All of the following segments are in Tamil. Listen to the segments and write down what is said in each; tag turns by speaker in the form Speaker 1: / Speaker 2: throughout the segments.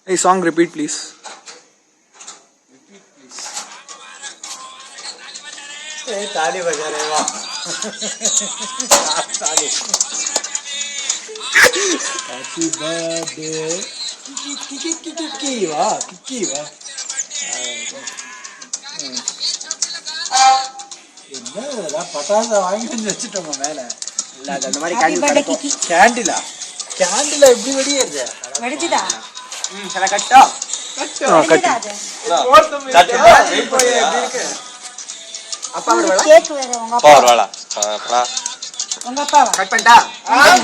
Speaker 1: Hey, song repeat please.
Speaker 2: ताली बजा रहे वाह ताली हैप्पी बर्थडे की वाह என்னடா பட்டாசு வாங்கிட்டு வந்து வச்சிட்டோம் மேல இல்ல அந்த மாதிரி கேண்டிலா எப்படி வெடியறது
Speaker 3: வெடிச்சிடா
Speaker 2: சர கட்டோ
Speaker 3: வெடிச்சிடா அது
Speaker 2: கட்டோ வெயிட் போய் எப்படி இருக்கு அப்பா வரவா
Speaker 3: கேக் வேற உங்க அப்பா
Speaker 4: வரவா
Speaker 3: உங்க அப்பா
Speaker 2: கட் பண்ணிட்டா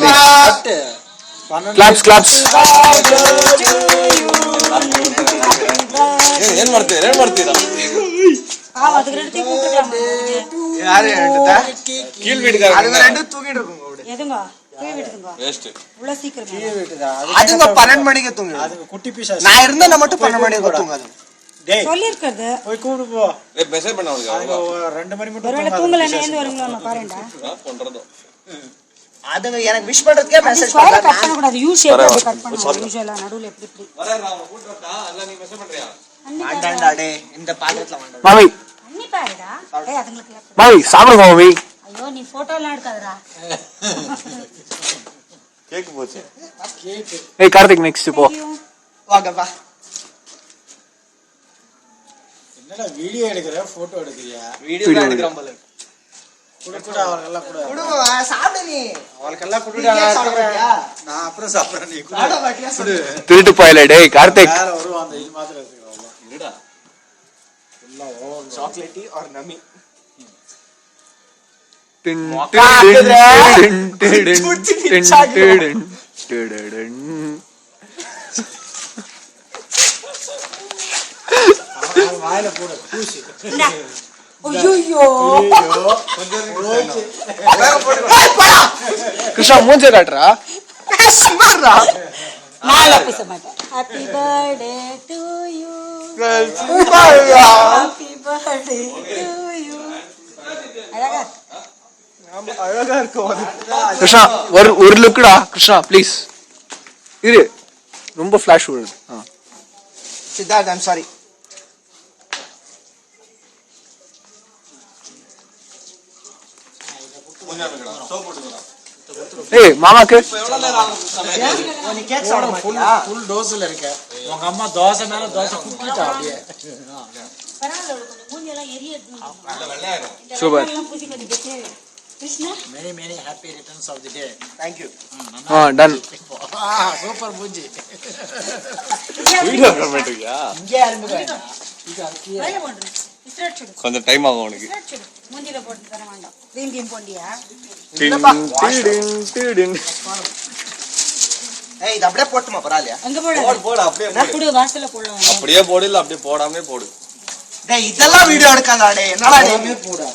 Speaker 2: கட்
Speaker 1: Claps.
Speaker 4: ಏನ್ ಮಾಡ್ತೀರಾ
Speaker 3: அதுக்கு ரெண்டு கூப்பிடுறாங்க
Speaker 2: யாரு ரெண்டுதா
Speaker 4: கீழ் வீட்டுக்காரங்க
Speaker 2: அதுங்க ரெண்டு தூங்கிட்டு இருக்குங்க ஓடு
Speaker 3: எதுங்க கீழ வீட்டுங்க
Speaker 4: வேஸ்ட்
Speaker 3: உள்ள சீக்கிரம்
Speaker 2: கீழ வீட்டுதா
Speaker 5: அதுங்க 12 மணிக்கு தூங்கு
Speaker 2: அது குட்டி பீஸா
Speaker 5: நான் இருந்தா நான் மட்டும் 12 மணிக்கு தூங்காது
Speaker 3: டேய் சொல்லி இருக்குது
Speaker 2: போய் கூப்பிடு போ
Speaker 4: ஏய் மெசேஜ் பண்ண
Speaker 2: அதுங்க 2 மணி மட்டும்
Speaker 3: ஒருவேளை தூங்கலனே ஏந்து வருங்களா நான் பாறேன்டா
Speaker 4: பண்றதோ
Speaker 5: அதுங்க எனக்கு விஷ் பண்றதுக்கே மெசேஜ்
Speaker 3: ஸ்கொயர் கட் பண்ண கூடாது யூ ஷேப் அப்படி கட் பண்ணணும் யூஷுவலா நடுவுல எப்படி
Speaker 4: வரேன் நான் கூட்டி வரட்டா இல்ல நீ மெசேஜ் பண்றியா
Speaker 5: வாண்டாண்டா டேய் இந்த பாத்திரத்துல வாண்டா
Speaker 1: மாமி
Speaker 3: அண்ணி பாருடா டேய் அதுங்களுக்கு
Speaker 1: மாமி சாப்பிடுங்க மாமி.
Speaker 3: ஐயோ நீ போட்டோ எல்லாம் எடுக்காதடா
Speaker 4: கேக் போச்சு
Speaker 2: கேக்
Speaker 1: Hey Karthik next போ.
Speaker 5: வாங்க வா
Speaker 2: என்னடா வீடியோ எடுக்கற போட்டோ எடுக்கறியா
Speaker 5: வீடியோ எடுக்கறோம் போல
Speaker 2: குடுடா அவங்கள கூட
Speaker 5: குடுவா சாப்பிடு நீ
Speaker 2: அவங்களுக்கெல்லாம் குடுடா நான் அப்புறம் சாப்பிடுறேன் நீ
Speaker 5: சாப்பிட மாட்டியா
Speaker 2: குடு
Speaker 1: திருட்டு போயல டேய் கார்த்திக்.
Speaker 2: வேற வருவான் அந்த இது மாதிரி எடுத்துக்கோ
Speaker 4: இருடா
Speaker 2: ஃபுல்லா ஓவர்
Speaker 5: சாக்லேட்டி ஆர் நமி
Speaker 1: டின்
Speaker 5: மொக்கா
Speaker 1: டின்
Speaker 5: ஆக்குதுடா.
Speaker 1: டின் டின் டின்.
Speaker 2: வாயில போடு பூசி
Speaker 3: இந்தா ஐயோ
Speaker 1: கிருஷ்ணா மூஞ்சே காட்டுறா.
Speaker 5: சுமாரா
Speaker 3: நாளை பேச மாட்டேன் ஹாப்பி பர்த்டே டு யூ
Speaker 5: சுமாரா
Speaker 3: ஹாப்பி பர்த்டே டு யூ அழகா
Speaker 5: அழகா இருக்கும்
Speaker 1: கிருஷ்ணா ஒரு லுக்டா கிருஷ்ணா ப்ளீஸ். இரு ரொம்ப ஃபிளாஷ் வருது.
Speaker 5: சித்தார்த் ஐம் சாரி
Speaker 1: ஏய் மாமாக்கு
Speaker 5: நீ கேக் சாப்பிட மாட்டியா
Speaker 2: ஃபுல் டோஸ்ல இருக்க உங்க அம்மா தோசை மேல தோசை குக்கிட்டா அப்படியே
Speaker 3: பரவாயில்ல கொஞ்சம் மூஞ்சி எல்லாம் எரியுது
Speaker 1: சூப்பர்.
Speaker 3: பூசி கொஞ்சம் கெட்டியா Krishna
Speaker 2: many happy returns of the day
Speaker 5: thank you
Speaker 1: டன்.
Speaker 2: சூப்பர் மூஞ்சி
Speaker 4: வீடியோ கமெண்ட்யா
Speaker 5: இங்கே ஆரம்பிங்க
Speaker 3: கையில போடு ஸ்ட்ரெட் சுடு
Speaker 4: கொஞ்சம் டைம் ஆகும் உனக்கு
Speaker 3: ஸ்ட்ரெட் சுடு மூஞ்சில போட்டு தர வேண்டாம் க்ரீம் போண்டியா
Speaker 5: ஏய் இது அப்படியே போட்டுமா பரவாயில்லையா
Speaker 3: அங்க போடு
Speaker 4: போடு அப்படியே
Speaker 3: குடு வாசல்ல போடலாம்
Speaker 4: அப்படியே போடு இல்ல அப்படியே போடாமே போடு
Speaker 5: டேய் இதெல்லாம் வீடியோ எடுக்காதடா டேய் என்னடா டேய்
Speaker 2: போடா